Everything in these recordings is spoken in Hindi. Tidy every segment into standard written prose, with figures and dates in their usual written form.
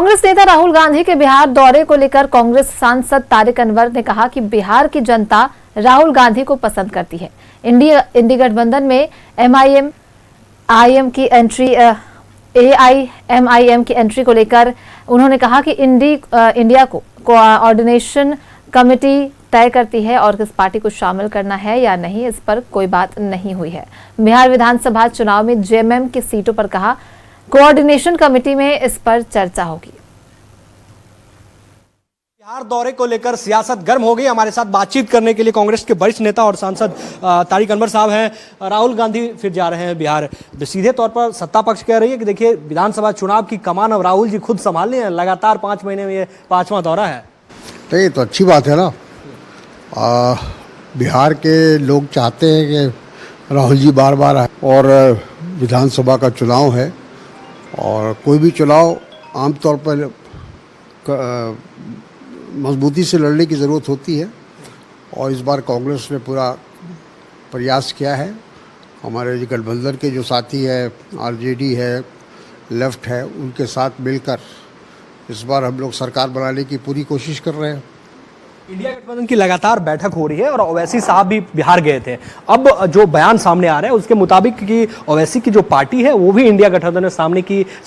कांग्रेस नेता राहुल गांधी के बिहार दौरे को लेकर कांग्रेस सांसद तारिक अनवर ने कहा कि बिहार की जनता राहुल गांधी को पसंद करती है। इंडी गठबंधन में एआईएमआईएम की एंट्री को लेकर उन्होंने कहा कि इंडिया को कोऑर्डिनेशन कमेटी तय करती है और किस पार्टी को शामिल करना है या नहीं, इस पर कोई बात नहीं हुई है। बिहार विधानसभा चुनाव में जेएमएम की सीटों पर कहा कोऑर्डिनेशन कमेटी में इस पर चर्चा होगी। बिहार दौरे को लेकर सियासत गर्म हो गई। हमारे साथ बातचीत करने के लिए कांग्रेस के वरिष्ठ नेता और सांसद तारिक अनवर साहब हैं। राहुल गांधी फिर जा रहे हैं बिहार। सीधे तौर पर सत्ता पक्ष कह रही है कि देखिए विधानसभा चुनाव की कमान अब राहुल जी खुद संभाल रहे हैं। लगातार 5 महीने में ये 5वां दौरा है। तो ये तो अच्छी बात है ना। बिहार के लोग चाहते हैं कि राहुल जी बार बार आए और विधानसभा का चुनाव है और कोई भी चुनाव आमतौर पर मजबूती से लड़ने की ज़रूरत होती है और इस बार कांग्रेस ने पूरा प्रयास किया है। हमारे गठबंधन के जो साथी है, आरजेडी है, लेफ्ट है, उनके साथ मिलकर इस बार हम लोग सरकार बनाने की पूरी कोशिश कर रहे हैं। इंडिया गठबंधन की लगातार बैठक हो रही है और ओवैसी साहब भी बिहार गए थे। अब जो बयान सामने आ रहा है उसके मुताबिक कि ओवैसी की जो पार्टी है वो भी इंडिया गठबंधन में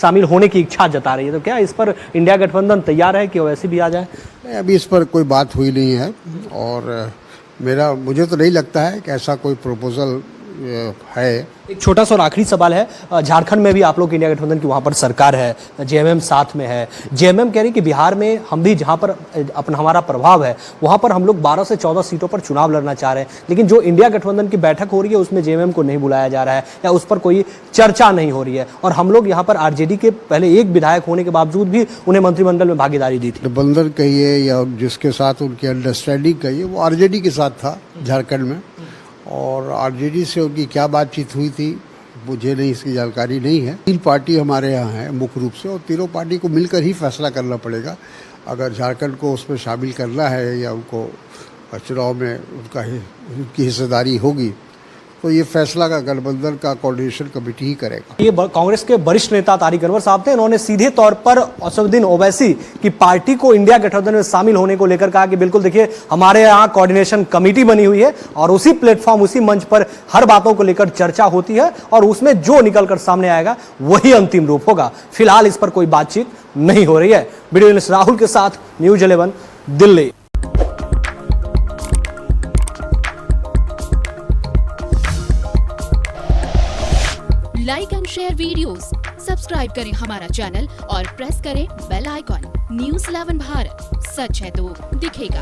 शामिल होने की इच्छा जता रही है। तो क्या इस पर इंडिया गठबंधन तैयार है कि ओवैसी भी आ जाए? अभी इस पर कोई बात हुई नहीं है और मुझे तो नहीं लगता है कि ऐसा कोई प्रपोजल है। एक छोटा सा और आखिरी सवाल है, झारखंड में भी आप लोग इंडिया गठबंधन की वहां पर सरकार है, जेएमएम साथ में है। जेएमएम कह रही कि बिहार में हम भी जहां पर हमारा प्रभाव है वहां पर हम लोग 12 से 14 सीटों पर चुनाव लड़ना चाह रहे हैं, लेकिन जो इंडिया गठबंधन की बैठक हो रही है उसमें जेएमएम को नहीं बुलाया जा रहा है या उस पर कोई चर्चा नहीं हो रही है और हम लोग यहाँ पर आरजेडी के पहले एक विधायक होने के बावजूद भी उन्हें मंत्रिमंडल में भागीदारी दी थी। गठबंधन कहिए या जिसके साथ उनकी अंडरस्टैंडिंग कहिए वो आरजेडी के साथ था झारखंड में, और आरजेडी से उनकी क्या बातचीत हुई थी मुझे नहीं, इसकी जानकारी नहीं है। 3 पार्टी हमारे यहाँ है मुख्य रूप से और तीनों पार्टी को मिलकर ही फैसला करना पड़ेगा। अगर झारखंड को उसमें शामिल करना है या उनको चुनाव में उनकी हिस्सेदारी होगी तो ये फैसला का गठबंधन का कोऑर्डिनेशन कमेटी ही करेगा। ये कांग्रेस के वरिष्ठ नेता तारिक अनवर साहब थे। इन्होंने सीधे तौर पर असदुद्दीन ओवैसी की पार्टी को इंडिया गठबंधन में शामिल होने को लेकर कहा कि बिल्कुल देखिए हमारे यहाँ कोऑर्डिनेशन कमेटी बनी हुई है और उसी प्लेटफॉर्म उसी मंच पर हर बातों को लेकर चर्चा होती है और उसमें जो निकलकर सामने आएगा वही अंतिम रूप होगा। फिलहाल इस पर कोई बातचीत नहीं हो रही है। वीडियो जर्नलिस्ट राहुल के साथ news 11 Delhi. Like and share videos, subscribe करें हमारा चैनल और प्रेस करें बेल आइकॉन। न्यूज़ 11 भारत, सच है तो दिखेगा।